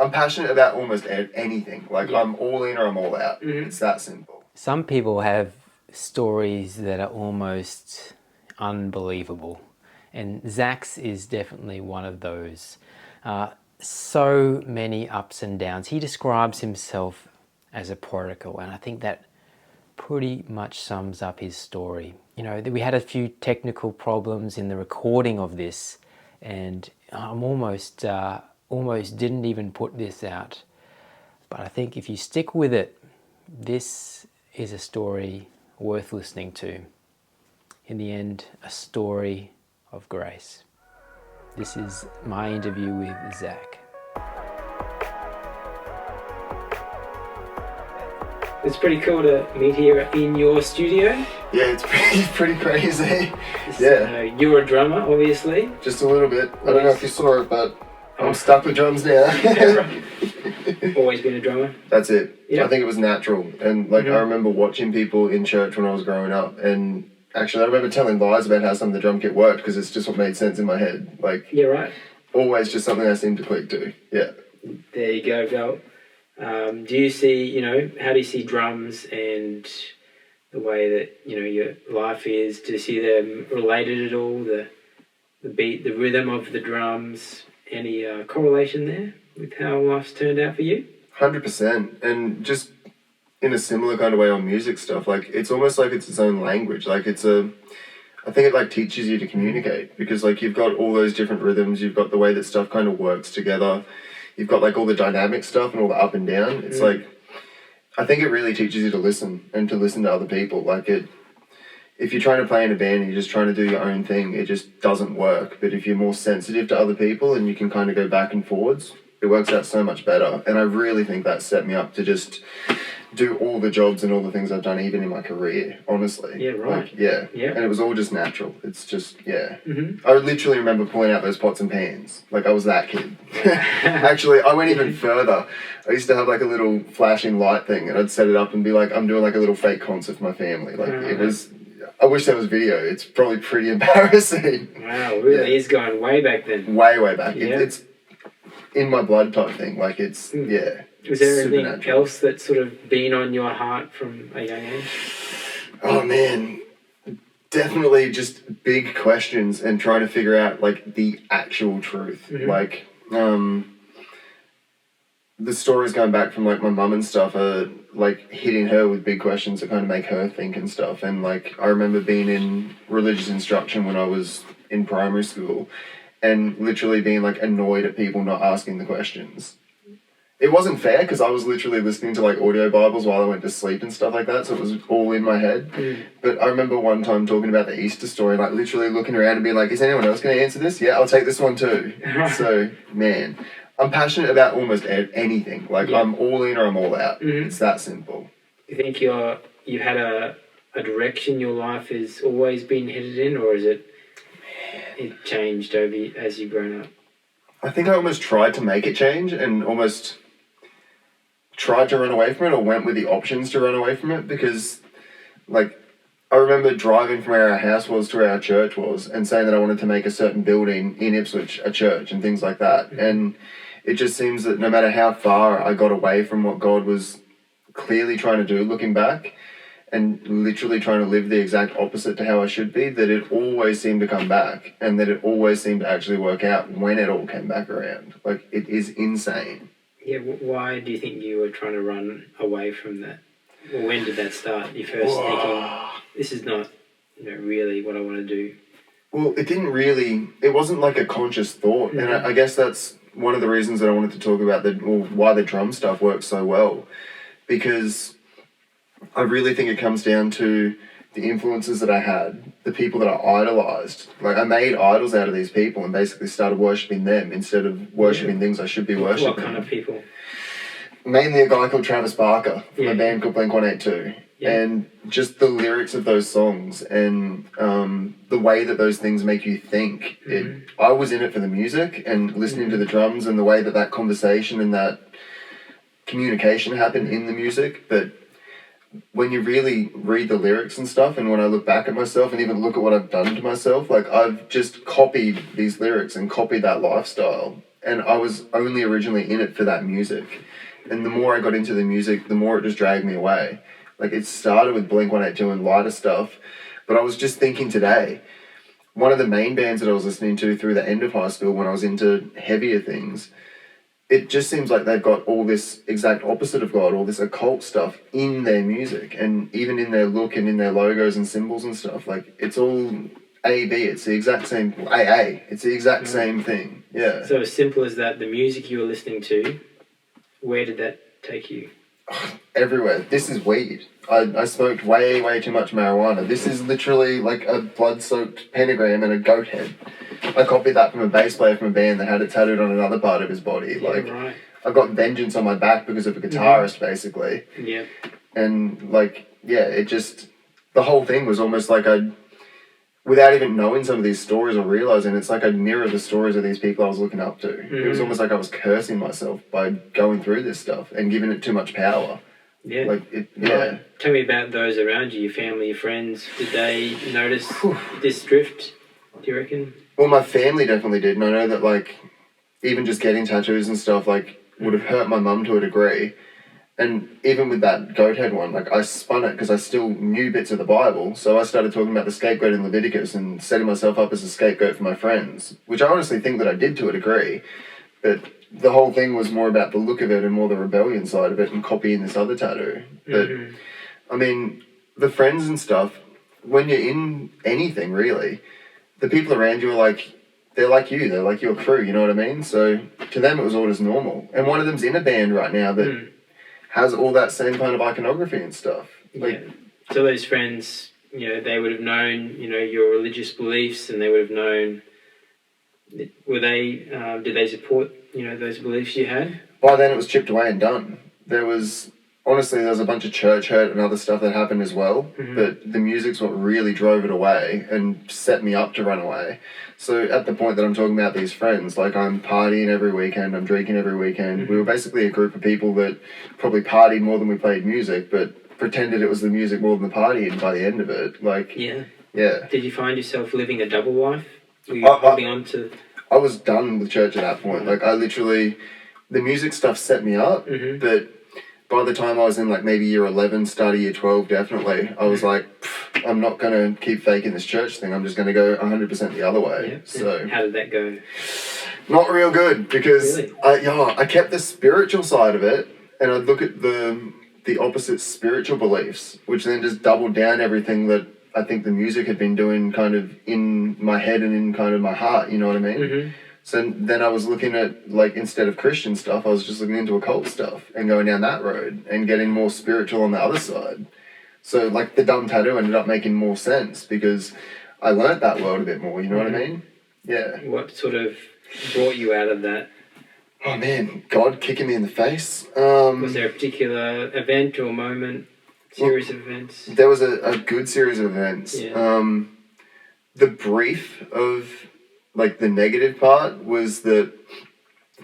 I'm passionate about almost anything. Like, I'm all in or I'm all out. Mm-hmm. It's that simple. Some people have stories that are almost unbelievable, and Zach's is definitely one of those. So many ups and downs. He describes himself as a prodigal, and I think that pretty much sums up his story. You know, we had a few technical problems in the recording of this, and I'm almost didn't even put this out. But I think if you stick with it, this is a story worth listening to. In the end, a story of grace. This is my interview with Zach. It's pretty cool to meet here in your studio. Yeah, it's pretty crazy. Yeah. You're a drummer, obviously. Just a little bit. I don't know if you saw it, but I'm stuck with drums now. Always been a drummer? That's it. Yeah. I think it was natural. And I remember watching people in church when I was growing up, and actually I remember telling lies about how some of the drum kit worked because it's just what made sense in my head. Yeah, right. Always just something I seemed to click to. Yeah. There you go, Val. Do you see, how do you see drums and the way that, your life is? Do you see them related at all? The beat, the rhythm of the drums, any correlation there with how life's turned out for you? 100%. And just in a similar kind of way on music stuff, it's almost like it's its own language. I think it teaches you to communicate because you've got all those different rhythms, you've got the way that stuff kind of works together. You've got all the dynamic stuff and all the up and down. It's I think it really teaches you to listen and to listen to other people. If you're trying to play in a band and you're just trying to do your own thing, it just doesn't work. But if you're more sensitive to other people and you can kind of go back and forwards, it works out so much better. And I really think that set me up to just do all the jobs and all the things I've done, even in my career, honestly. Yeah, right. Yeah. And it was all just natural. It's just, yeah. Mm-hmm. I literally remember pulling out those pots and pans. I was that kid. Actually, I went even further. I used to have a little flashing light thing, and I'd set it up and be I'm doing a little fake concert for my family. It was... I wish there was video. It's probably pretty embarrassing. Wow, it really is going way back then. Way back. Yeah. It's in my blood type thing. Yeah. Was there anything else that's sort of been on your heart from a young age? Oh, man. Definitely just big questions and trying to figure out, the actual truth. Mm-hmm. The stories going back from, my mum and stuff are, hitting her with big questions that kind of make her think and stuff. And, I remember being in religious instruction when I was in primary school and literally being, annoyed at people not asking the questions. It wasn't fair because I was literally listening to audio Bibles while I went to sleep and stuff like that, so it was all in my head. Mm. But I remember one time talking about the Easter story, literally looking around and being is anyone else going to answer this? Yeah, I'll take this one too. So, man, I'm passionate about almost anything. I'm all in or I'm all out. Mm-hmm. It's that simple. You think you had a direction your life has always been headed in, or is it changed as you've grown up? I think I almost tried to make it change and almost tried to run away from it or went with the options to run away from it because, I remember driving from where our house was to where our church was and saying that I wanted to make a certain building in Ipswich a church and things like that. Mm-hmm. And it just seems that no matter how far I got away from what God was clearly trying to do looking back and literally trying to live the exact opposite to how I should be, that it always seemed to come back and that it always seemed to actually work out when it all came back around. It is insane. Yeah, why do you think you were trying to run away from that? Well, when did that start? You first thinking, this is not, really what I want to do? Well, it wasn't a conscious thought. Mm-hmm. And I guess that's one of the reasons that I wanted to talk about why the drum stuff works so well. Because I really think it comes down to the influences that I had, the people that I idolized. I made idols out of these people and basically started worshipping them instead of worshipping things I should be worshipping. What kind of people? Mainly a guy called Travis Barker from a band called Blink-182. Yeah. And just the lyrics of those songs and the way that those things make you think. Mm-hmm. I was in it for the music and listening to the drums and the way that conversation and that communication happened in the music, but when you really read the lyrics and stuff, and when I look back at myself and even look at what I've done to myself, I've just copied these lyrics and copied that lifestyle. and I was only originally in it for that music. And the more I got into the music, the more it just dragged me away. Like, it started with Blink-182 and lighter stuff, but I was just thinking today, one of the main bands that I was listening to through the end of high school when I was into heavier things, it just seems like they've got all this exact opposite of God, all this occult stuff in their music, and even in their look and in their logos and symbols and stuff. Like, it's all AB, it's the exact same, AA, it's the exact same thing, yeah. So as simple as that, the music you were listening to, where did that take you? Everywhere. This is weed. I smoked way too much marijuana. This is literally like a blood-soaked pentagram and a goat head. I copied that from a bass player from a band that had it tattooed on another part of his body. Yeah, like, right. I got vengeance on my back because of a guitarist, basically. Yeah. And, like, yeah, it just... The whole thing was almost like I'd... Without even knowing some of these stories or realising, it's like I'd mirror the stories of these people I was looking up to. It was almost like I was cursing myself by going through this stuff and giving it too much power. Yeah. Like, yeah. Right. Tell me about those around you, your family, your friends. Did they notice this drift, do you reckon? Well, my family definitely did, and I know that, like, even just getting tattoos and stuff, like, would have hurt my mum to a degree. And even with that goat head one, like, I spun it because I still knew bits of the Bible, so I started talking about the scapegoat in Leviticus and setting myself up as a scapegoat for my friends, which I honestly think that I did to a degree, but the whole thing was more about the look of it and more the rebellion side of it and copying this other tattoo. But, I mean, the friends and stuff, when you're in anything, really, the people around you are like, they're like you, they're like your crew, you know what I mean? So to them it was all just normal. And one of them's in a band right now that has all that same kind of iconography and stuff. Like, yeah. So those friends, you know, they would have known, you know, your religious beliefs, and they would have known, did they support, you know, those beliefs you had? By then it was chipped away and done. There was a bunch of church hurt and other stuff that happened as well, but the music's what really drove it away and set me up to run away. So at the point that I'm talking about these friends, like, I'm partying every weekend, I'm drinking every weekend. We were basically a group of people that probably partied more than we played music, but pretended it was the music more than the partying by the end of it. Like, yeah. Did you find yourself living a double life? Were you holding on to... I was done with church at that point. Like, I literally... The music stuff set me up, but by the time I was in, like, maybe year 11, start of year 12, definitely, I was like, I'm not going to keep faking this church thing. I'm just going to go 100% the other way. Yeah. So how did that go? Not real good, because really? I kept the spiritual side of it, and I'd look at the opposite spiritual beliefs, which then just doubled down everything that I think the music had been doing kind of in my head and in kind of my heart, you know what I mean? So then I was looking at, like, instead of Christian stuff, I was just looking into occult stuff and going down that road and getting more spiritual on the other side. So, like, the dumb tattoo ended up making more sense because I learnt that world a bit more, you know what I mean? Yeah. What sort of brought you out of that? Oh, man, God kicking me in the face. Was there a particular event or moment, series of events? There was a good series of events. Yeah. The brief of... like, the negative part was that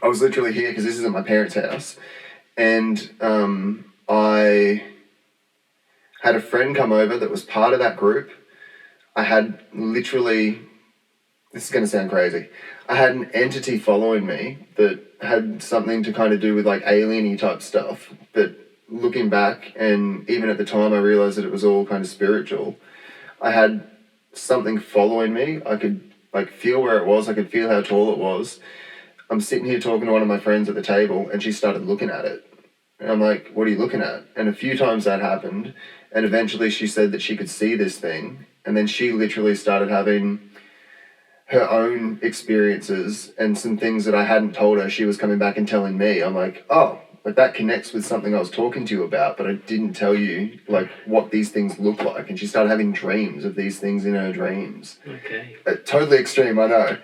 I was literally here because this is at my parents' house, and I had a friend come over that was part of that group. I had literally, this is going to sound crazy, I had an entity following me that had something to kind of do with, like, alien-y type stuff, but looking back, and even at the time I realised that it was all kind of spiritual. I had something following me. I could, like, feel where it was. I could feel how tall it was. I'm sitting here talking to one of my friends at the table, and she started looking at it. And I'm like, what are you looking at? And a few times that happened, and eventually she said that she could see this thing, and then she literally started having her own experiences and some things that I hadn't told her she was coming back and telling me. I'm like, oh, like, that connects with something I was talking to you about, but I didn't tell you, like, what these things look like. And she started having dreams of these things in her dreams. Okay. Totally extreme, I know.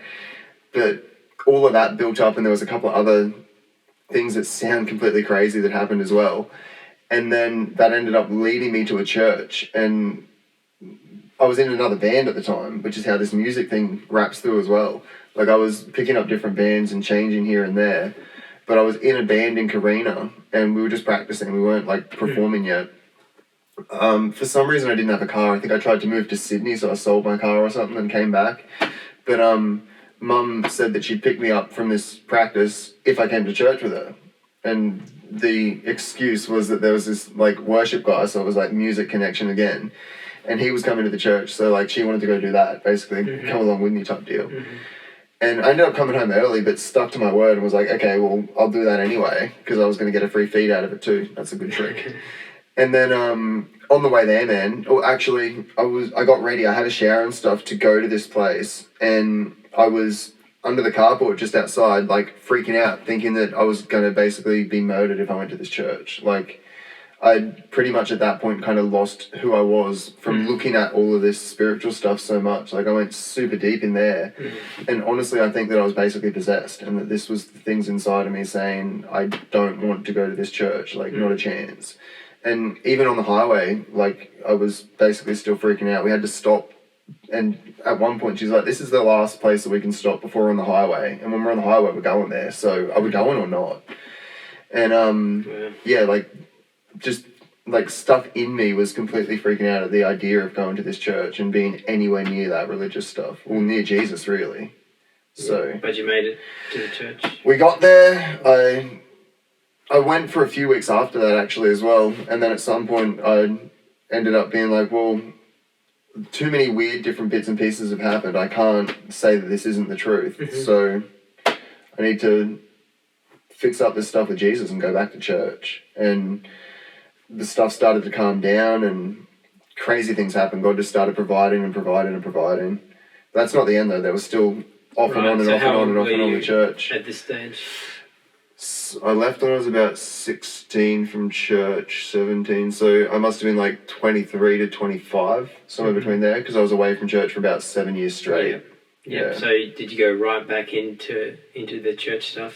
But all of that built up, and there was a couple of other things that sound completely crazy that happened as well. And then that ended up leading me to a church, and I was in another band at the time, which is how this music thing wraps through as well. Like, I was picking up different bands and changing here and there. But I was in a band in Carina, and we were just practicing. We weren't, like, performing yet. For some reason, I didn't have a car. I think I tried to move to Sydney, so I sold my car or something and came back. But Mum said that she'd pick me up from this practice if I came to church with her. And the excuse was that there was this, like, worship guy, so it was, like, music connection again. And he was coming to the church, so, like, she wanted to go do that, basically, come along with me type deal. And I ended up coming home early, but stuck to my word and was like, okay, well, I'll do that anyway, because I was going to get a free feed out of it too. That's a good trick. And then on the way there, man, actually, I got ready. I had a shower and stuff to go to this place, and I was under the carport just outside, like, freaking out, thinking that I was going to basically be murdered if I went to this church. Like, I'd pretty much at that point kind of lost who I was from looking at all of this spiritual stuff so much. Like, I went super deep in there. And honestly, I think that I was basically possessed, and that this was the things inside of me saying, I don't want to go to this church, like, not a chance. And even on the highway, like, I was basically still freaking out. We had to stop, and at one point she's like, this is the last place that we can stop before we're on the highway. And when we're on the highway, we're going there. So are we going or not? And yeah, like, just, like, stuff in me was completely freaking out at the idea of going to this church and being anywhere near that religious stuff. Well, near Jesus, really. So, but you made it to the church. We got there. I went for a few weeks after that, actually, as well. And then at some point, I ended up being like, well, too many weird different bits and pieces have happened. I can't say that this isn't the truth. So I need to fix up this stuff with Jesus and go back to church. And the stuff started to calm down, and crazy things happened. God just started providing and providing and providing. That's not the end, though. There was still off and on and off and on and off and on the church. At this stage? I left when I was about 16 from church, 17. So I must have been like 23 to 25, somewhere between there, because I was away from church for about 7 years straight. Yeah. So did you go right back into the church stuff?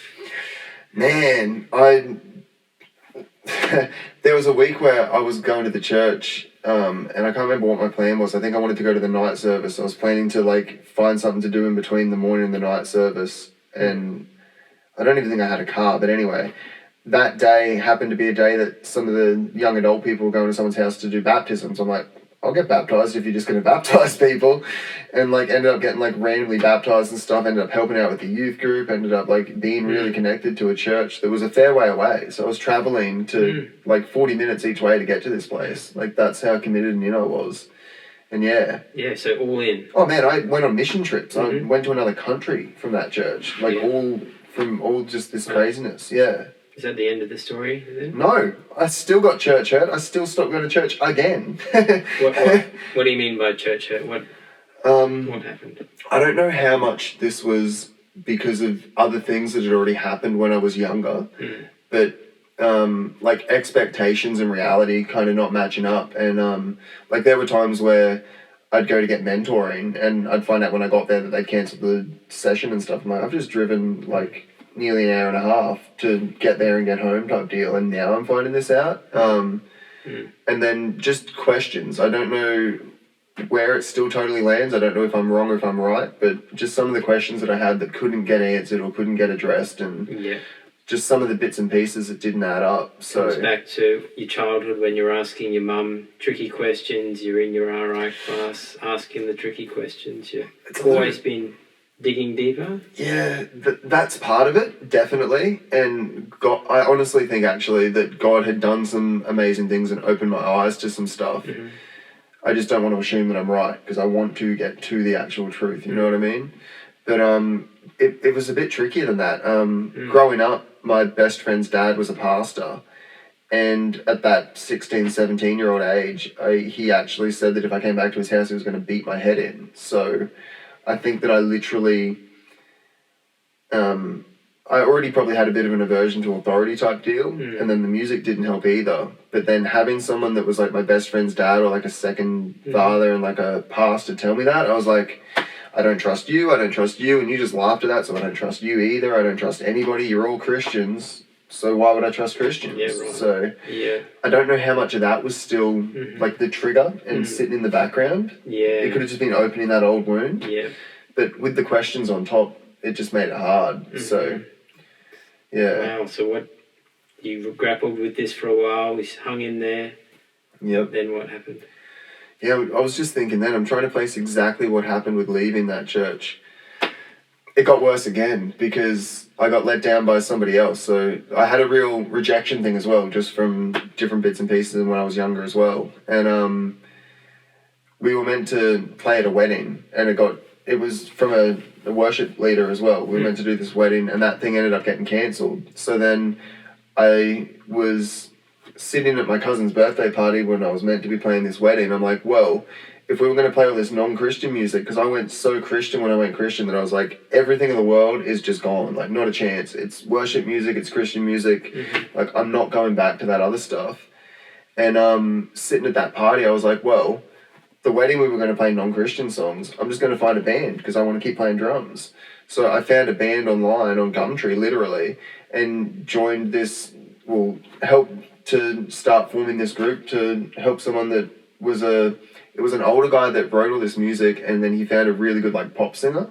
Man, there was a week where I was going to the church, and I can't remember what my plan was. I think I wanted to go to the night service. I was planning to, like, find something to do in between the morning and the night service, and I don't even think I had a car, but anyway, that day happened to be a day that some of the young adult people were going to someone's house to do baptisms. I'm like, I'll get baptized if you're just going to baptize people. And, like, ended up getting, like, randomly baptized and stuff, ended up helping out with the youth group, ended up, like, being really connected to a church that was a fair way away. So I was traveling to, like, 40 minutes each way to get to this place. Like, that's how committed and in I was. And yeah. Yeah, so all in. Oh, man, I went on mission trips. I went to another country from that church. Like, all just this craziness, yeah. Is that the end of the story then? No, I still got church hurt. I still stopped going to church again. What do you mean by church hurt? What happened? I don't know how much this was because of other things that had already happened when I was younger, but like expectations and reality kind of not matching up. And like there were times where I'd go to get mentoring and I'd find out when I got there that they'd cancelled the session and stuff. I'm like, I've just driven like nearly an hour and a half to get there and get home type deal, and now I'm finding this out. And then just questions. I don't know where it still totally lands. I don't know if I'm wrong or if I'm right, but just some of the questions that I had that couldn't get answered or couldn't get addressed, and just some of the bits and pieces that didn't add up. So comes back to your childhood when you're asking your mum tricky questions, you're in your RI class asking the tricky questions. It's always been digging deeper. Yeah, that's part of it, definitely. And God, I honestly think actually that God had done some amazing things and opened my eyes to some stuff. I just don't want to assume that I'm right because I want to get to the actual truth, you know what I mean? But it was a bit trickier than that. Growing up, my best friend's dad was a pastor, and at that 16, 17-year-old age, he actually said that if I came back to his house, he was going to beat my head in. So I think that I literally, I already probably had a bit of an aversion to authority type deal, and then the music didn't help either. But then having someone that was like my best friend's dad or like a second father and like a pastor tell me that, I was like, I don't trust you, and you just laughed at that, so I don't trust you either, I don't trust anybody, you're all Christians, so why would I trust Christians? Yeah, right. So I don't know how much of that was still like the trigger and sitting in the background. It could have just been opening that old wound. But with the questions on top, it just made it hard. So Wow, so what, you grappled with this for a while, we hung in there. Then what happened? Yeah, I was just thinking then, I'm trying to place exactly what happened with leaving that church. it got worse again because I got let down by somebody else. So I had a real rejection thing as well, just from different bits and pieces when I was younger as well. And we were meant to play at a wedding, and it was from a worship leader as well. We were meant to do this wedding, and that thing ended up getting cancelled. So then I was sitting at my cousin's birthday party when I was meant to be playing this wedding. I'm like, well, if we were going to play all this non-Christian music, because I went so Christian when I went Christian that I was like, everything in the world is just gone. Like, not a chance. It's worship music, it's Christian music. Like, I'm not going back to that other stuff. And sitting at that party, I was like, well, the wedding we were going to play non-Christian songs, I'm just going to find a band because I want to keep playing drums. So I found a band online on Gumtree, literally, and joined this, helped to start forming this group to help someone that was it was an older guy that wrote all this music, and then he found a really good like pop singer.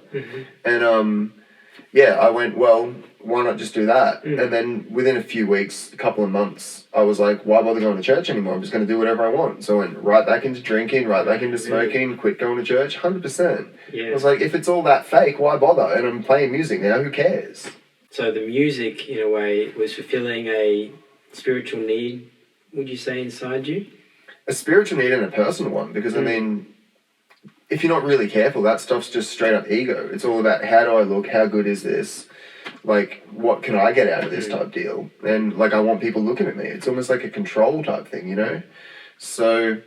And I went, well, why not just do that? And then within a few weeks, a couple of months, I was like, why bother going to church anymore? I'm just going to do whatever I want. So I went right back into drinking, right back into smoking, quit going to church, 100%. I was like, if it's all that fake, why bother? And I'm playing music now, who cares? So the music, in a way, was fulfilling a spiritual need, would you say, inside you? A spiritual need and a personal one, because I mean, if you're not really careful, that stuff's just straight up ego. It's all about, how do I look? How good is this? Like, what can I get out of this type deal? And like, I want people looking at me. It's almost like a control type thing, you know? So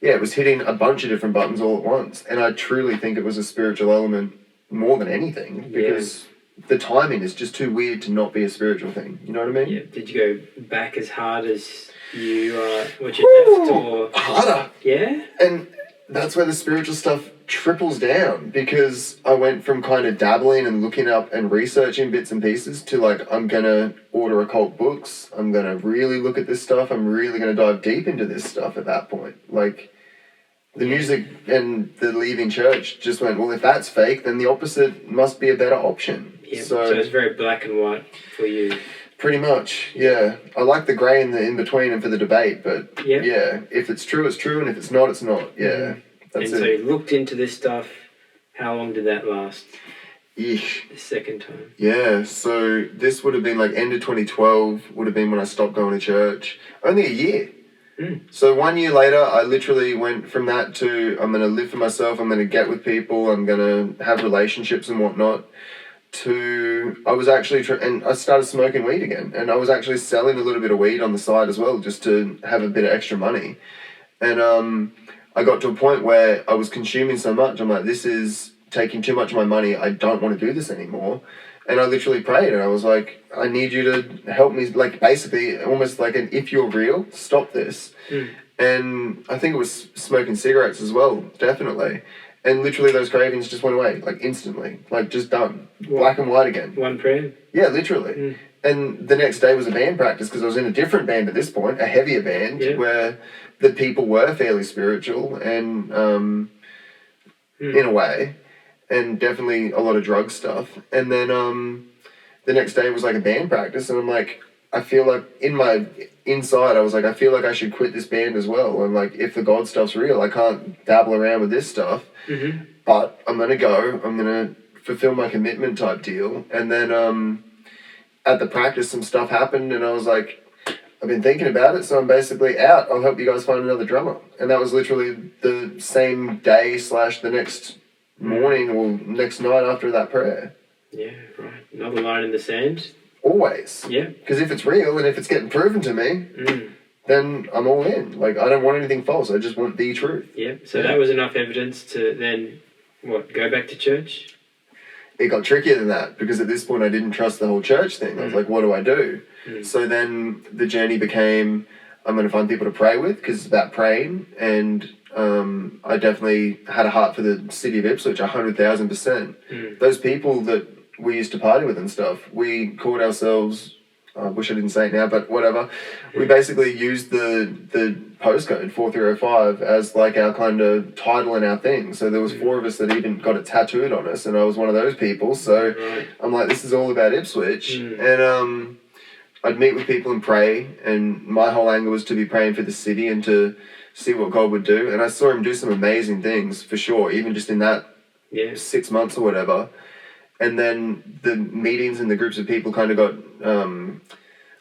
yeah, it was hitting a bunch of different buttons all at once. And I truly think it was a spiritual element more than anything, because the timing is just too weird to not be a spiritual thing. You know what I mean? Yeah. Did you go back as hard as you left, or harder? Yeah. And that's where the spiritual stuff triples down, because I went from kind of dabbling and looking up and researching bits and pieces to like, I'm gonna order occult books, I'm gonna really look at this stuff, I'm really gonna dive deep into this stuff at that point. Like, the music and the leaving church just went, well, if that's fake, then the opposite must be a better option. Yeah. So it's very black and white for you. Pretty much, yeah. I like the grey and the in-between and for the debate, but yeah, if it's true, it's true, and if it's not, it's not. Yeah, that's it. And so you looked into this stuff. How long did that last? Eesh. The second time. Yeah, so this would have been like end of 2012 would have been when I stopped going to church. Only a year. So 1 year later, I literally went from that to, I'm going to live for myself, I'm going to get with people, I'm going to have relationships and whatnot, to I was actually and I started smoking weed again, and I was actually selling a little bit of weed on the side as well, just to have a bit of extra money. And I got to a point where I was consuming so much, I'm like, this is taking too much of my money, I don't want to do this anymore. And I literally prayed, and I was like, I need you to help me, like, basically almost like an, if you're real, stop this. And I think it was smoking cigarettes as well, definitely. And literally those cravings just went away, like instantly, like just done. Black and white again. One prayer? Yeah, literally. And the next day was a band practice, because I was in a different band at this point, a heavier band, where the people were fairly spiritual and in a way, and definitely a lot of drug stuff. And then the next day was like a band practice, and I'm like, I feel like in my inside, I was like, I feel like I should quit this band as well. And like, if the God stuff's real, I can't dabble around with this stuff. But I'm going to go, I'm going to fulfill my commitment type deal. And then at the practice, some stuff happened, and I was like, I've been thinking about it, so I'm basically out. I'll help you guys find another drummer. And that was literally the same day / the next morning or next night after that prayer. Yeah, right. Another line in the sand. Always. Yeah. Because if it's real and if it's getting proven to me, then I'm all in. Like, I don't want anything false. I just want the truth. Yeah. So that was enough evidence to then, go back to church? It got trickier than that, because at this point I didn't trust the whole church thing. I was like, what do I do? So then the journey became, I'm going to find people to pray with, because it's about praying. And I definitely had a heart for the city of Ipswich, 100,000%. Those people that we used to party with and stuff, we called ourselves, I wish I didn't say it now, but whatever. We basically used the postcode 4305 as like our kind of title and our thing. So there was 4 of us that even got it tattooed on us, and I was one of those people. So I'm like, this is all about Ipswich. And I'd meet with people and pray, and my whole angle was to be praying for the city and to see what God would do. And I saw him do some amazing things, for sure, even just in that 6 months or whatever. And then the meetings and the groups of people kind of got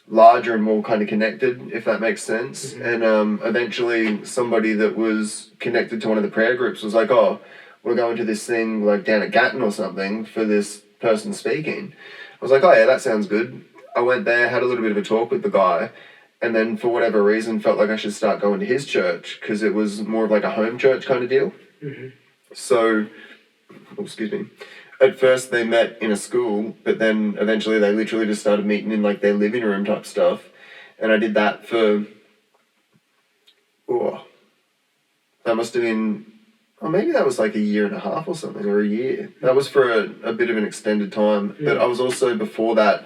larger and more kind of connected, if that makes sense. Mm-hmm. And eventually somebody that was connected to one of the prayer groups was like, oh, we're going to this thing like down at Gatton or something for this person speaking. I was like, oh yeah, that sounds good. I went there, had a little bit of a talk with the guy, and then for whatever reason felt like I should start going to his church because it was more of like a home church kind of deal. Mm-hmm. So, excuse me. At first they met in a school, but then eventually they literally just started meeting in like their living room type stuff. And I did that for, that must have been, maybe that was like a year and a half or something, or a year. That was for a bit of an extended time. But I was also, before that,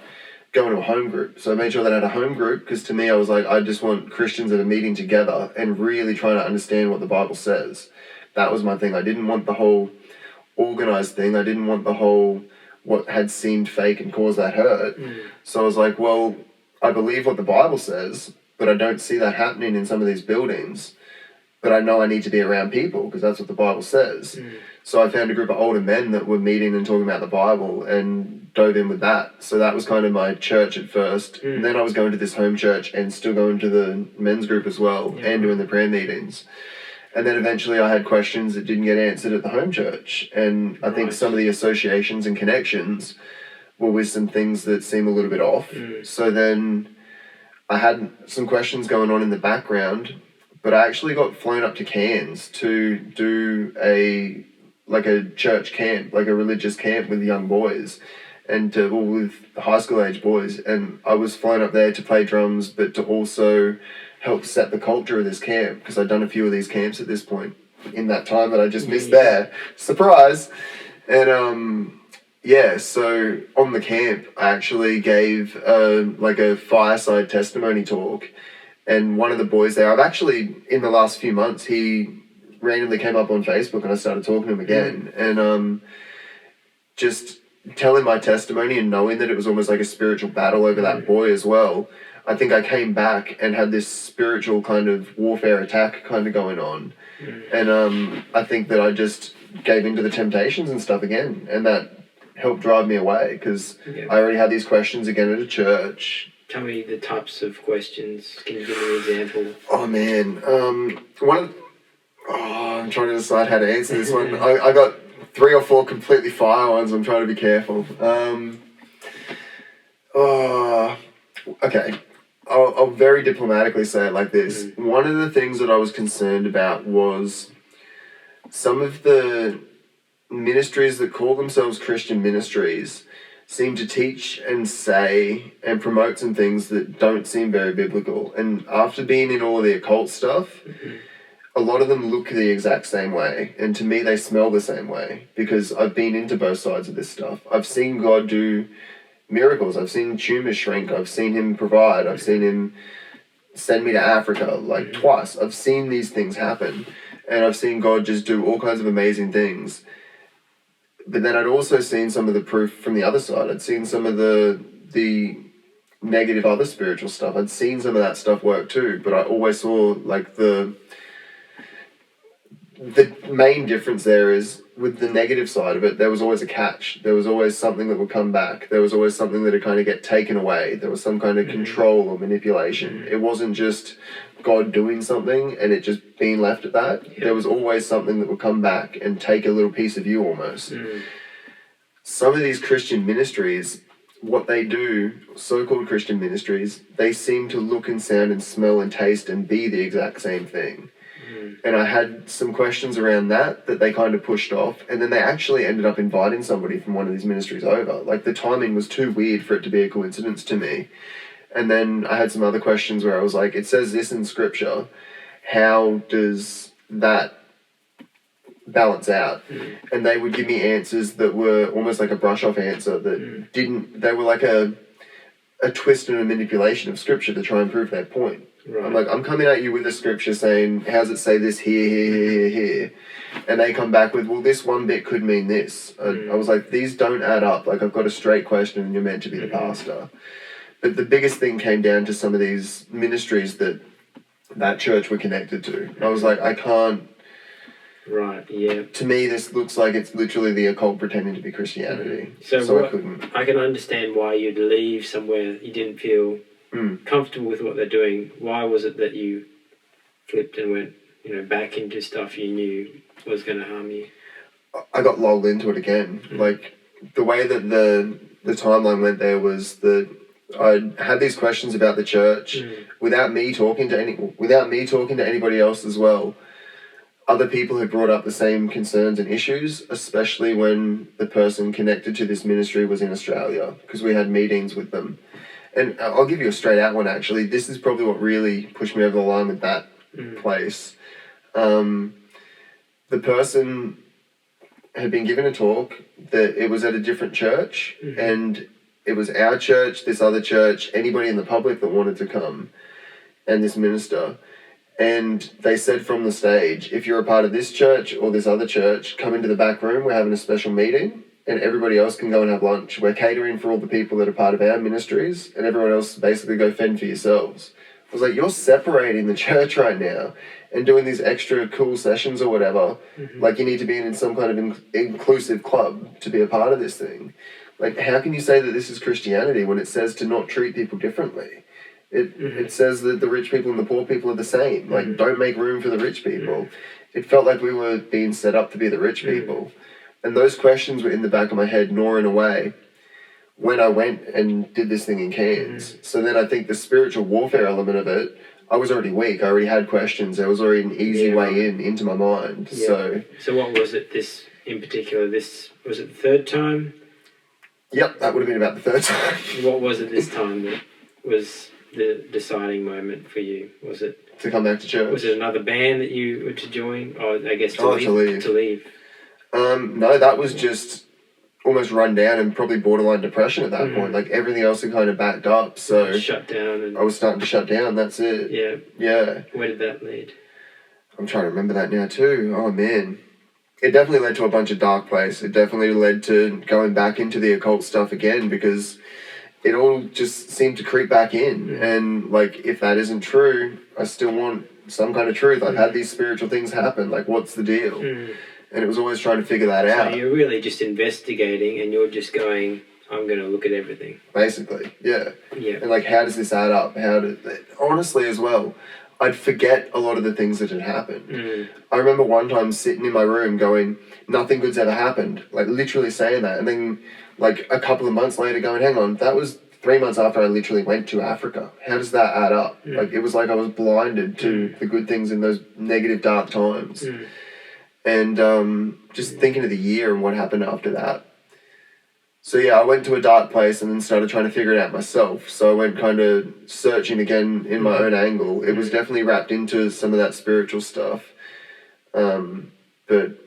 going to a home group. So I made sure that I had a home group, because to me I was like, I just want Christians that are meeting together and really trying to understand what the Bible says. That was my thing. I didn't want the whole organized thing. I didn't want the whole what had seemed fake and caused that hurt. So I was like, well, I believe what the Bible says, but I don't see that happening in some of these buildings. But I know I need to be around people because that's what the Bible says. So I found a group of older men that were meeting and talking about the Bible and dove in with that. So that was kind of my church at first. And then I was going to this home church and still going to the men's group as well, and doing the prayer meetings. And then eventually I had questions that didn't get answered at the home church. And I think some of the associations and connections were with some things that seem a little bit off. So then I had some questions going on in the background, but I actually got flown up to Cairns to do a church camp, like a religious camp with young boys and with high school age boys. And I was flown up there to play drums, but to also help set the culture of this camp, because I'd done a few of these camps at this point in that time that I just missed there. Surprise! And so on the camp I actually gave a fireside testimony talk, and one of the boys there, I've actually, in the last few months, he randomly came up on Facebook and I started talking to him again, and just telling my testimony and knowing that it was almost like a spiritual battle over that boy as well. I think I came back and had this spiritual kind of warfare attack kind of going on. And I think that I just gave into the temptations and stuff again. And that helped drive me away, because I already had these questions again at a church. Tell me the types of questions. Can you give me an example? Oh, man. I'm trying to decide how to answer this one. I got 3 or 4 completely fire ones. I'm trying to be careful. Okay. I'll very diplomatically say it like this. One of the things that I was concerned about was some of the ministries that call themselves Christian ministries seem to teach and say and promote some things that don't seem very biblical. And after being in all of the occult stuff, a lot of them look the exact same way. And to me, they smell the same way, because I've been into both sides of this stuff. I've seen God do miracles. I've seen tumors shrink. I've seen him provide. I've seen him send me to Africa twice. I've seen these things happen, and I've seen God just do all kinds of amazing things. But then I'd also seen some of the proof from the other side. I'd seen some of the negative other spiritual stuff. I'd seen some of that stuff work too, but I always saw the main difference there is, with the negative side of it, there was always a catch. There was always something that would come back. There was always something that would kind of get taken away. There was some kind of control or manipulation. It wasn't just God doing something and it just being left at that. There was always something that would come back and take a little piece of you almost. Some of these Christian ministries, what they do, so-called Christian ministries, they seem to look and sound and smell and taste and be the exact same thing. And I had some questions around that they kind of pushed off. And then they actually ended up inviting somebody from one of these ministries over. The timing was too weird for it to be a coincidence to me. And then I had some other questions where I was like, it says this in scripture. How does that balance out? And they would give me answers that were almost like a brush-off answer that they were like a twist and a manipulation of scripture to try and prove their point. Right. I'm like, I'm coming at you with a scripture saying, how's it say this here? And they come back with, well, this one bit could mean this. I was like, these don't add up. I've got a straight question and you're meant to be the pastor. But the biggest thing came down to some of these ministries that church were connected to. And I was like, I can't Right, yeah. To me, this looks like it's literally the occult pretending to be Christianity. So I couldn't. I can understand why you'd leave somewhere you didn't feel comfortable with what they're doing. Why was it that you flipped and went, back into stuff you knew was going to harm you? I got lulled into it again. Like, the way that the timeline went there was that I had these questions about the church without me talking to anybody else as well. Other people had brought up the same concerns and issues, especially when the person connected to this ministry was in Australia, because we had meetings with them. And I'll give you a straight out one, actually. This is probably what really pushed me over the line with that place. The person had been given a talk that it was at a different church, and it was our church, this other church, anybody in the public that wanted to come, and this minister. And they said from the stage, if you're a part of this church or this other church, come into the back room, we're having a special meeting, and everybody else can go and have lunch. We're catering for all the people that are part of our ministries, and everyone else basically go fend for yourselves. I was like, you're separating the church right now and doing these extra cool sessions or whatever. Like, you need to be in some kind of inclusive club to be a part of this thing. Like, how can you say that this is Christianity when it says to not treat people differently? It says that the rich people and the poor people are the same. Like, don't make room for the rich people. It felt like we were being set up to be the rich people. And those questions were in the back of my head, gnawing away, when I went and did this thing in Cairns. So then I think the spiritual warfare element of it, I was already weak. I already had questions. There was already an easy way into my mind. Yeah. So what was it, this in particular? Was it the third time? Yep, that would have been about the third time. What was it this time that was the deciding moment for you? Was it to come back to church? Was it another band that you were to join? Or I guess to leave? No, that was just almost run down and probably borderline depression at that point. Like, everything else had kind of backed up, so shut down. And I was starting to shut down. That's it. Yeah. Where did that lead? I'm trying to remember that now too. Oh man, it definitely led to a bunch of dark place. It definitely led to going back into the occult stuff again, because it all just seemed to creep back in. And like, if that isn't true, I still want some kind of truth. I've had these spiritual things happen. Like, what's the deal? And it was always trying to figure that out. So you're really just investigating, and you're just going, I'm going to look at everything. Basically, yeah. Yeah. And like, how does this add up? Honestly, as well, I'd forget a lot of the things that had happened. I remember one time sitting in my room going, nothing good's ever happened. Like, literally saying that. And then, like, a couple of months later going, hang on, that was 3 months after I literally went to Africa. How does that add up? Like, it was like I was blinded to the good things in those negative, dark times. And just thinking of the year and what happened after that. So yeah, I went to a dark place and then started trying to figure it out myself. So I went kind of searching again in my own angle. It was definitely wrapped into some of that spiritual stuff. But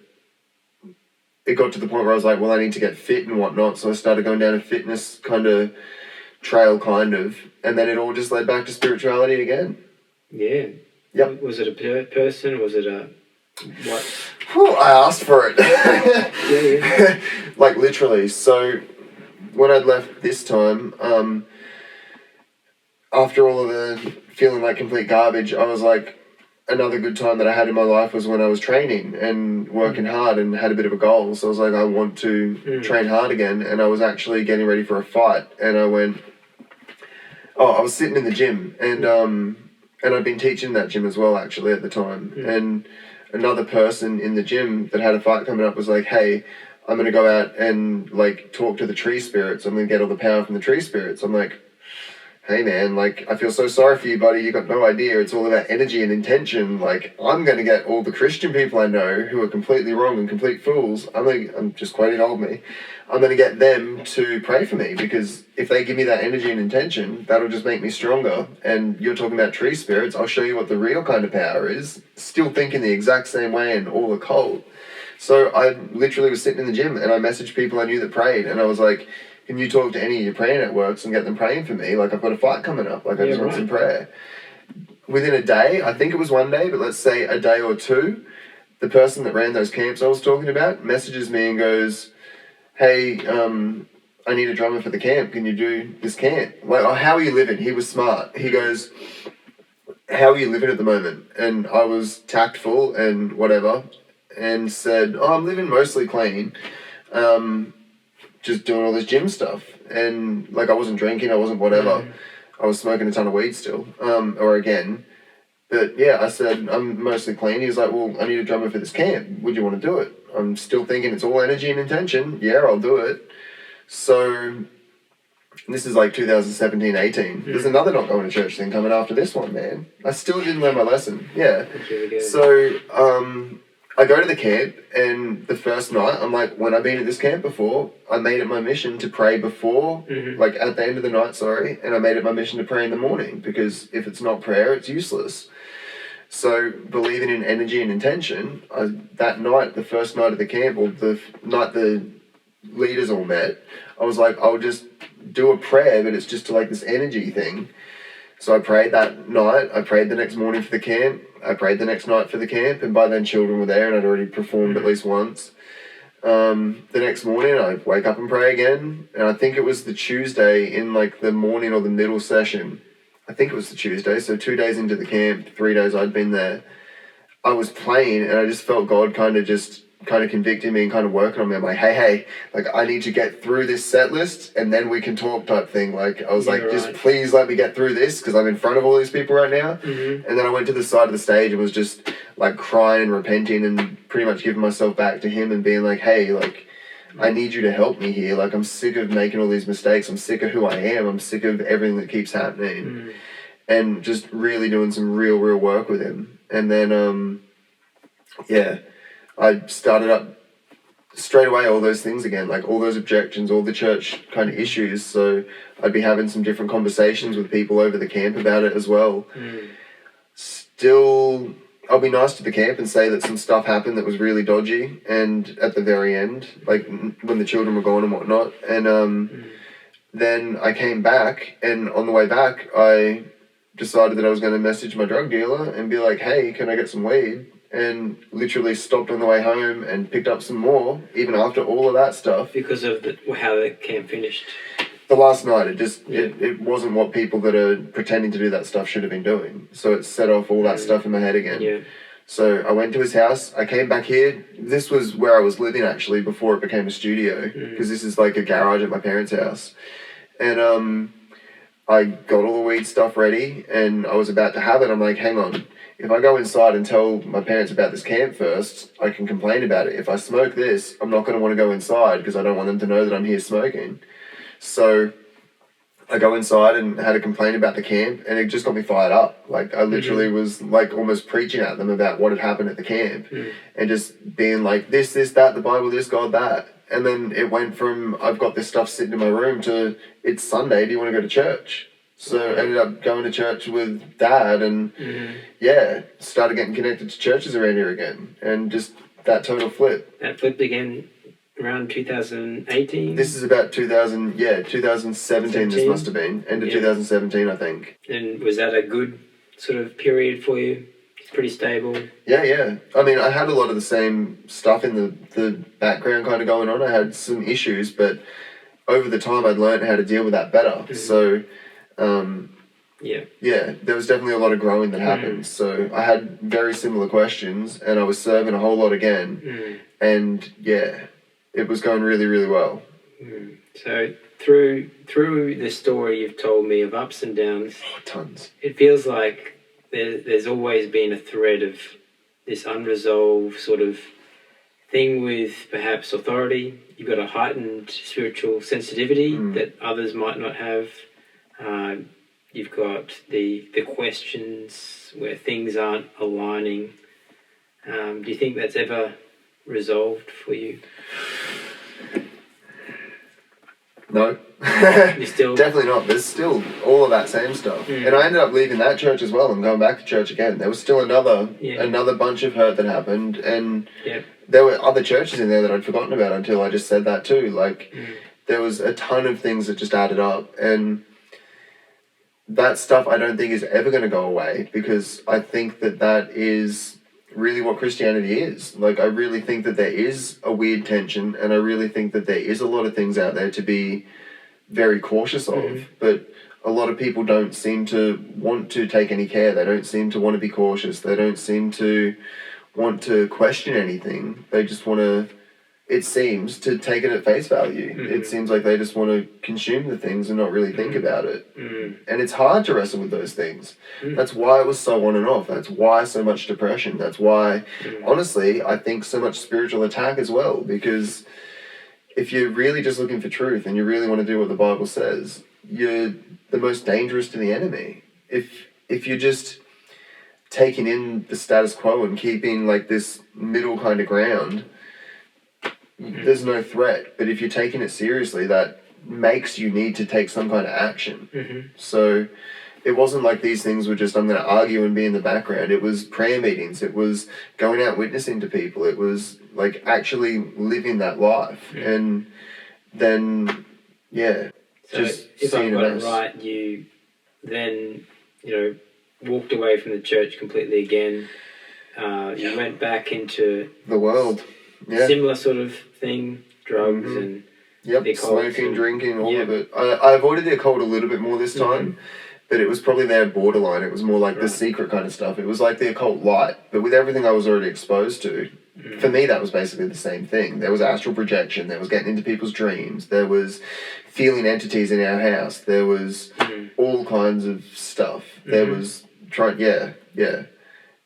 it got to the point where I was like, well, I need to get fit and whatnot. So I started going down a fitness kind of trail, and then it all just led back to spirituality again. Yeah. Yep. Was it a person? Was it a... What? Whew, I asked for it. Yeah. Like, literally. So when I'd left this time, after all of the feeling like complete garbage, I was like, another good time that I had in my life was when I was training and working hard and had a bit of a goal. So I was like, I want to train hard again. And I was actually getting ready for a fight. And I went, I was sitting in the gym, and I'd been teaching that gym as well, actually, at the time. And another person in the gym that had a fight coming up was like, hey, I'm going to go out and, like, talk to the tree spirits. I'm going to get all the power from the tree spirits. I'm like, hey, man, like, I feel so sorry for you, buddy. You got no idea. It's all about energy and intention. Like, I'm going to get all the Christian people I know who are completely wrong and complete fools. I'm just quoting old me. I'm going to get them to pray for me, because if they give me that energy and intention, that'll just make me stronger. And you're talking about tree spirits. I'll show you what the real kind of power is. Still thinking the exact same way and all occult. So I literally was sitting in the gym and I messaged people I knew that prayed, and I was like, can you talk to any of your prayer networks and get them praying for me? Like, I've got a fight coming up. Like, I just want some prayer. Within a day, I think it was one day, but let's say a day or two, the person that ran those camps I was talking about messages me and goes, hey, I need a drummer for the camp. Can you do this camp? Like, oh, how are you living? He was smart. He goes, how are you living at the moment? And I was tactful and whatever. and said, "Oh, I'm living mostly clean, just doing all this gym stuff." And like, I wasn't drinking, I wasn't whatever. I was smoking a ton of weed still, or again. But yeah, I said, "I'm mostly clean." He was like, "Well, I need a drummer for this camp. Would you want to do it?" I'm still thinking it's all energy and intention. Yeah, I'll do it. So this is like 2017, 18. There's another not going to church thing coming after this one, man. I still didn't learn my lesson. Yeah. That's really good. So I go to the camp, and the first night, I'm like, when I've been at this camp before, I made it my mission to pray before, like at the end of the night, sorry, and I made it my mission to pray in the morning, because if it's not prayer, it's useless. So believing in energy and intention, that night, the first night of the camp, or the night the leaders all met, I was like, I'll just do a prayer, but it's just like this energy thing. So I prayed that night, I prayed the next morning for the camp, I prayed the next night for the camp, and by then children were there and I'd already performed at least once. The next morning I wake up and pray again, and I think it was the Tuesday in like the morning or the middle session. I think it was the Tuesday, so 2 days into the camp, 3 days I'd been there, I was playing and I just felt God kind of convicting me and kind of working on me. I'm like, hey, like, I need to get through this set list and then we can talk type thing. Like, I was just please let me get through this, because I'm in front of all these people right now. And then I went to the side of the stage and was just like crying and repenting and pretty much giving myself back to him and being like, hey, like, I need you to help me here. Like, I'm sick of making all these mistakes. I'm sick of who I am. I'm sick of everything that keeps happening. And just really doing some real work with him. And then, I started up straight away all those things again, like all those objections, all the church kind of issues. So I'd be having some different conversations with people over the camp about it as well. Still, I'll be nice to the camp and say that some stuff happened that was really dodgy, and at the very end, like when the children were gone and whatnot. And then I came back, and on the way back, I decided that I was going to message my drug dealer and be like, hey, can I get some weed? And literally stopped on the way home and picked up some more, even after all of that stuff. Because of how the camp finished. The last night, it wasn't what people that are pretending to do that stuff should have been doing. So it set off all that stuff in my head again. Yeah. So I went to his house. I came back here. This was where I was living, actually, before it became a studio. Because this is like a garage at my parents' house. And I got all the weed stuff ready, and I was about to have it. I'm like, hang on. If I go inside and tell my parents about this camp first, I can complain about it. If I smoke this, I'm not going to want to go inside because I don't want them to know that I'm here smoking. So I go inside and had a complaint about the camp, and it just got me fired up. Like, I literally was like almost preaching at them about what had happened at the camp and just being like, this, that, the Bible, this, God, that. And then it went from, I've got this stuff sitting in my room, to, it's Sunday, do you want to go to church? So I ended up going to church with Dad, and started getting connected to churches around here again, and just that total flip. That flipped again around 2018? This is about 2017 17? This must have been. End of 2017, I think. And was that a good sort of period for you? Pretty stable? Yeah. I mean, I had a lot of the same stuff in the background kind of going on. I had some issues, but over the time I'd learned how to deal with that better. So... there was definitely a lot of growing that happened. So I had very similar questions, and I was serving a whole lot again. And it was going really well. So through the story you've told me of ups and downs, tons. It feels like there's always been a thread of this unresolved sort of thing with perhaps authority. You've got a heightened spiritual sensitivity that others might not have. You've got the questions where things aren't aligning. Do you think that's ever resolved for you? No. You still... Definitely not. There's still all of that same stuff. And I ended up leaving that church as well and going back to church again. There was still another bunch of hurt that happened, and there were other churches in there that I'd forgotten about until I just said that too. Like, there was a ton of things that just added up, and that stuff I don't think is ever going to go away, because I think that is really what Christianity is. Like, I really think that there is a weird tension, and I really think that there is a lot of things out there to be very cautious of, but a lot of people don't seem to want to take any care. They don't seem to want to be cautious. They don't seem to want to question anything. They just want to, it seems, to take it at face value. It seems like they just want to consume the things and not really think about it. And it's hard to wrestle with those things. That's why it was so on and off. That's why so much depression. That's why, honestly, I think so much spiritual attack as well. Because if you're really just looking for truth and you really want to do what the Bible says, you're the most dangerous to the enemy. If you're just taking in the status quo and keeping like this middle kind of ground, there's no threat. But if you're taking it seriously, that makes you need to take some kind of action. So it wasn't like these things were just, I'm going to argue and be in the background. It was prayer meetings. It was going out witnessing to people. It was like actually living that life. And then, yeah. So just if I've seeing got it it as, right, you then, walked away from the church completely again. You went back into the world. Yeah. similar sort of thing, drugs and Yep, the occult smoking, and- drinking, all of it. I avoided the occult a little bit more this time, but it was probably there borderline. It was more like the secret kind of stuff. It was like the occult light, but with everything I was already exposed to, for me that was basically the same thing. There was astral projection, there was getting into people's dreams, there was feeling entities in our house, there was all kinds of stuff. There was,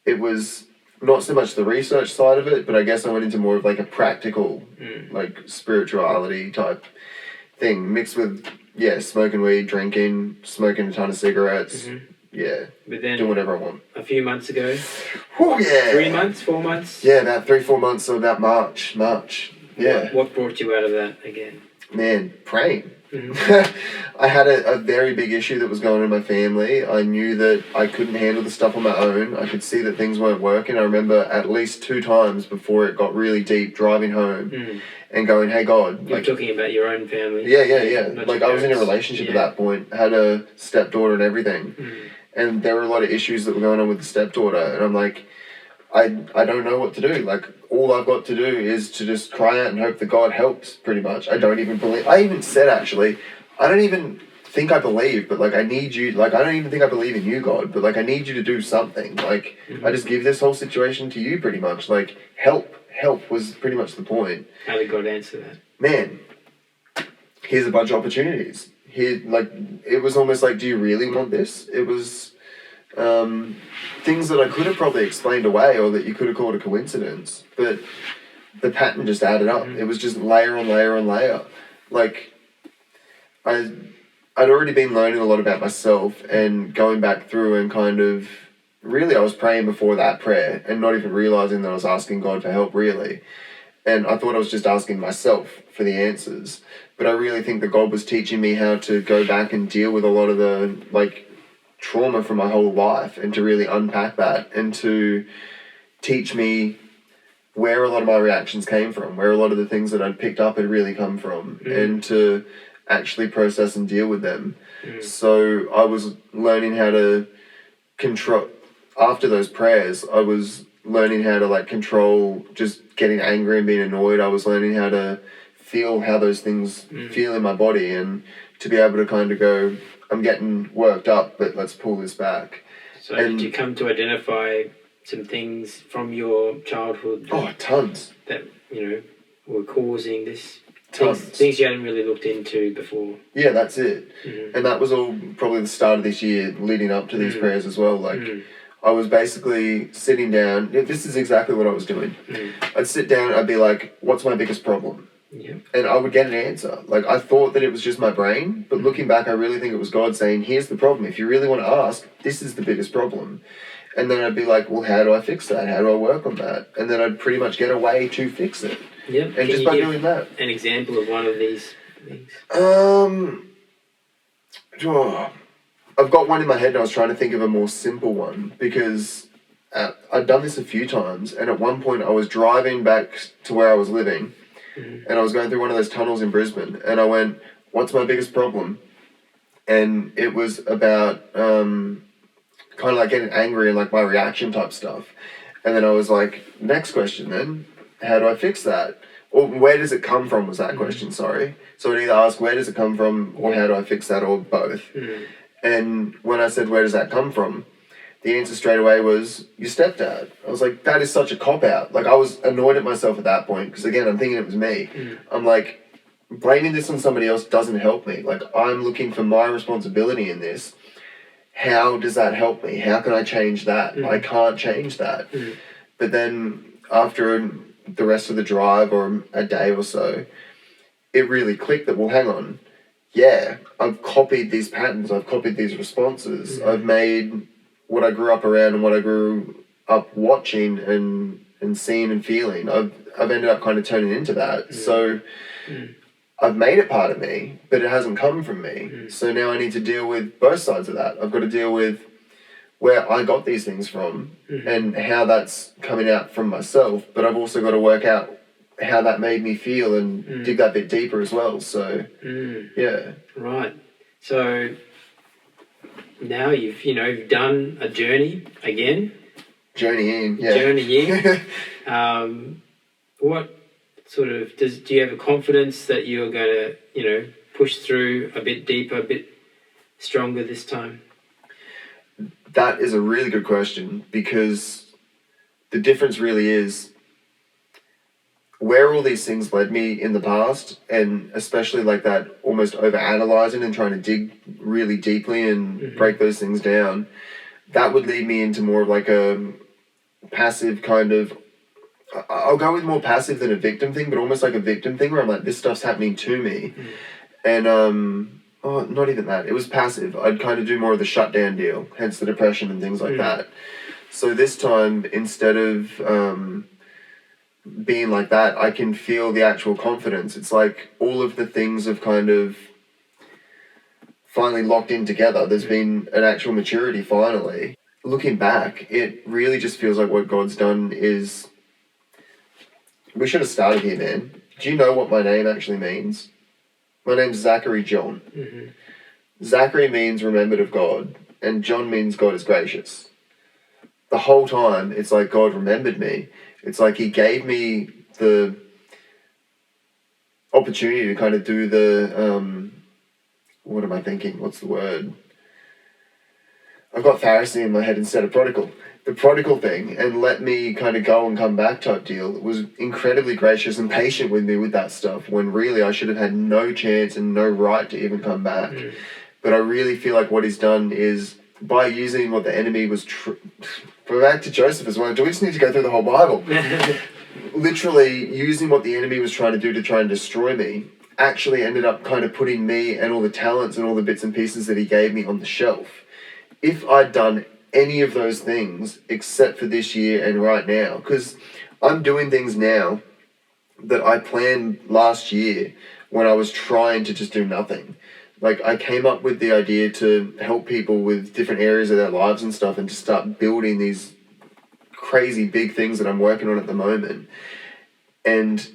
it was not so much the research side of it, but I guess I went into more of like a practical, like spirituality type thing, mixed with, smoking weed, drinking, smoking a ton of cigarettes, But then doing whatever I want. a few months ago, Oh yeah! 3 months, 4 months? Yeah, about 3-4 months, so about March. Yeah. What brought you out of that again? Man, praying. I had a very big issue that was going on in my family. I knew that I couldn't handle the stuff on my own. I could see that things weren't working. I remember at least 2 times before it got really deep, driving home and going, hey God. You're talking about your own family? Yeah. Not Like your I was in a parents. relationship at that point. Had a stepdaughter and everything. And there were a lot of issues that were going on with the stepdaughter. And I'm like, I don't know what to do. Like, all I've got to do is to just cry out and hope that God helps, pretty much. I don't even believe... I even said, actually, I don't even think I believe, but, like, I need you... Like, I don't even think I believe in you, God, but, like, I need you to do something. Like, I just give this whole situation to you, pretty much. Like, help was pretty much the point. How did God answer that? Man, here's a bunch of opportunities. Here, like, it was almost like, do you really want this? It was... things that I could have probably explained away or that you could have called a coincidence, but the pattern just added up. It was just layer on layer on layer. Like, I'd already been learning a lot about myself and going back through and kind of, really I was praying before that prayer and not even realising that I was asking God for help, really. And I thought I was just asking myself for the answers. But I really think that God was teaching me how to go back and deal with a lot of the, like, trauma from my whole life and to really unpack that and to teach me where a lot of my reactions came from, where a lot of the things that I'd picked up had really come from, and to actually process and deal with them. So I was learning how to control, after those prayers, I was learning how to like control just getting angry and being annoyed. I was learning how to feel how those things feel in my body and to be able to kind of go, I'm getting worked up, but let's pull this back. So did you come to identify some things from your childhood Tons. that, were causing this? Tons. Things you hadn't really looked into before? Yeah, that's it. And that was all probably the start of this year leading up to these prayers as well. Like, I was basically sitting down. This is exactly what I was doing. I'd sit down, I'd be like, what's my biggest problem? And I would get an answer. Like, I thought that it was just my brain, but looking back, I really think it was God saying, here's the problem. If you really want to ask, this is the biggest problem. And then I'd be like, well, how do I fix that? How do I work on that? And then I'd pretty much get a way to fix it. Yep. And just by doing that. An example of one of these things? I've got one in my head and I was trying to think of a more simple one because I'd done this a few times, and at one point I was driving back to where I was living and I was going through one of those tunnels in Brisbane, and I went, what's my biggest problem? And it was about kind of like getting angry and like my reaction type stuff. And then I was like, next question then, how do I fix that? Or where does it come from was that question, sorry. So I'd either ask where does it come from or how do I fix that, or both. And when I said where does that come from, the answer straight away was your stepdad. I was like, that is such a cop-out. Like, I was annoyed at myself at that point because, again, I'm thinking it was me. I'm like, blaming this on somebody else doesn't help me. Like, I'm looking for my responsibility in this. How does that help me? How can I change that? I can't change that. But then after the rest of the drive or a day or so, it really clicked that, well, hang on. Yeah, I've copied these patterns. I've copied these responses. I've made what I grew up around and what I grew up watching and seeing and feeling. I've ended up kind of turning into that. So I've made it part of me, but it hasn't come from me. So now I need to deal with both sides of that. I've got to deal with where I got these things from and how that's coming out from myself. But I've also got to work out how that made me feel and dig that bit deeper as well. So, yeah. Right. So now you've done a journey again. Journeying, yeah. Journeying. What sort of do you have a confidence that you're going to push through a bit deeper, a bit stronger this time? That is a really good question, because the difference really is where all these things led me in the past, and especially like that almost over-analysing and trying to dig really deeply and break those things down, that would lead me into more of like a passive kind of, I'll go with more passive than a victim thing, but almost like a victim thing where I'm like, this stuff's happening to me. And not even that. It was passive. I'd kind of do more of the shutdown deal, hence the depression and things like that. So this time, instead of being like that, I can feel the actual confidence. It's like all of the things have kind of finally locked in together. There's been an actual maturity finally. Looking back, it really just feels like what God's done is... We should have started here, man. Do you know what my name actually means? My name's Zachary John. Zachary means remembered of God, and John means God is gracious. The whole time, it's like God remembered me. It's like he gave me the opportunity to kind of do the, what am I thinking? What's the word? I've got Pharisee in my head instead of prodigal. The prodigal thing, and let me kind of go and come back type deal. It was incredibly gracious and patient with me with that stuff, when really I should have had no chance and no right to even come back. But I really feel like what he's done is, by using what the enemy was... back to Joseph as well. Do we just need to go through the whole Bible? Literally using what the enemy was trying to do to try and destroy me, actually ended up kind of putting me and all the talents and all the bits and pieces that he gave me on the shelf. If I'd done any of those things except for this year and right now, because I'm doing things now that I planned last year when I was trying to just do nothing. Like, I came up with the idea to help people with different areas of their lives and stuff, and to start building these crazy big things that I'm working on at the moment. And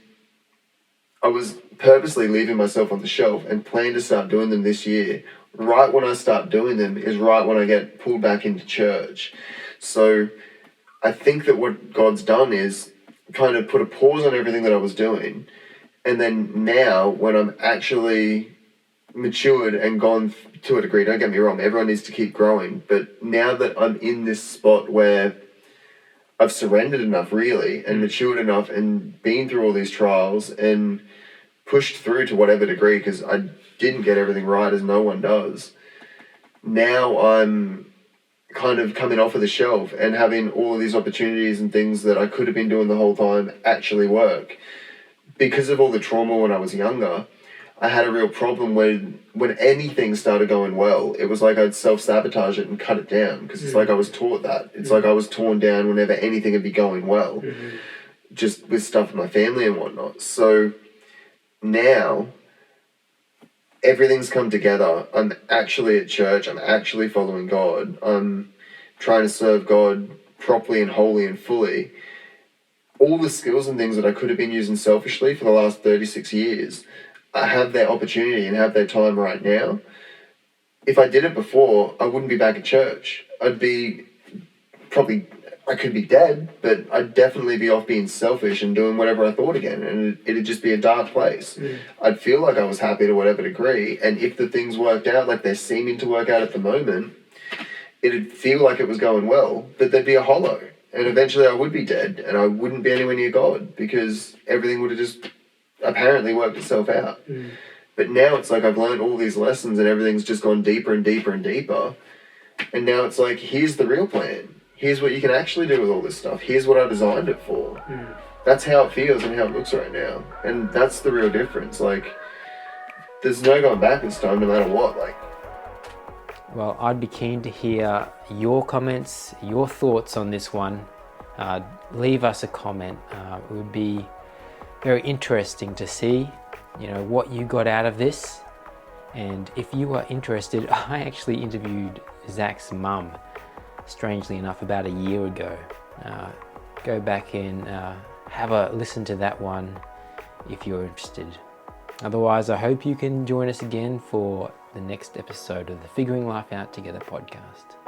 I was purposely leaving myself on the shelf and planned to start doing them this year. Right when I start doing them is right when I get pulled back into church. So I think that what God's done is kind of put a pause on everything that I was doing. And then now, when I'm actually matured and gone to a degree, don't get me wrong, everyone needs to keep growing. But now that I'm in this spot where I've surrendered enough, really, and matured enough and been through all these trials and pushed through to whatever degree, because I didn't get everything right, as no one does. Now I'm kind of coming off of the shelf and having all of these opportunities and things that I could have been doing the whole time actually work. Because of all the trauma when I was younger, I had a real problem when anything started going well, it was like I'd self-sabotage it and cut it down, because it's like I was taught that. It's like I was torn down whenever anything would be going well, just with stuff with my family and whatnot. So now everything's come together. I'm actually at church. I'm actually following God. I'm trying to serve God properly and wholly and fully. All the skills and things that I could have been using selfishly for the last 36 years, I have their opportunity and have their time right now. If I did it before, I wouldn't be back at church. I'd be probably... I could be dead, but I'd definitely be off being selfish and doing whatever I thought again, and it'd just be a dark place. I'd feel like I was happy to whatever degree, and if the things worked out like they're seeming to work out at the moment, it'd feel like it was going well, but there'd be a hollow. And eventually I would be dead and I wouldn't be anywhere near God because everything would have just apparently worked itself out. But now it's like I've learned all these lessons and everything's just gone deeper and deeper and deeper. And now it's like, here's the real plan. Here's what you can actually do with all this stuff. Here's what I designed it for. That's how it feels and how it looks right now. And that's the real difference. Like, there's no going back this time no matter what. Like, Well, I'd be keen to hear your comments, your thoughts on this one. Leave us a comment. It would be very interesting to see, what you got out of this. And if you are interested, I actually interviewed Zach's mum, strangely enough, about a year ago. Go back and have a listen to that one if you're interested. Otherwise, I hope you can join us again for the next episode of the Figuring Life Out Together podcast.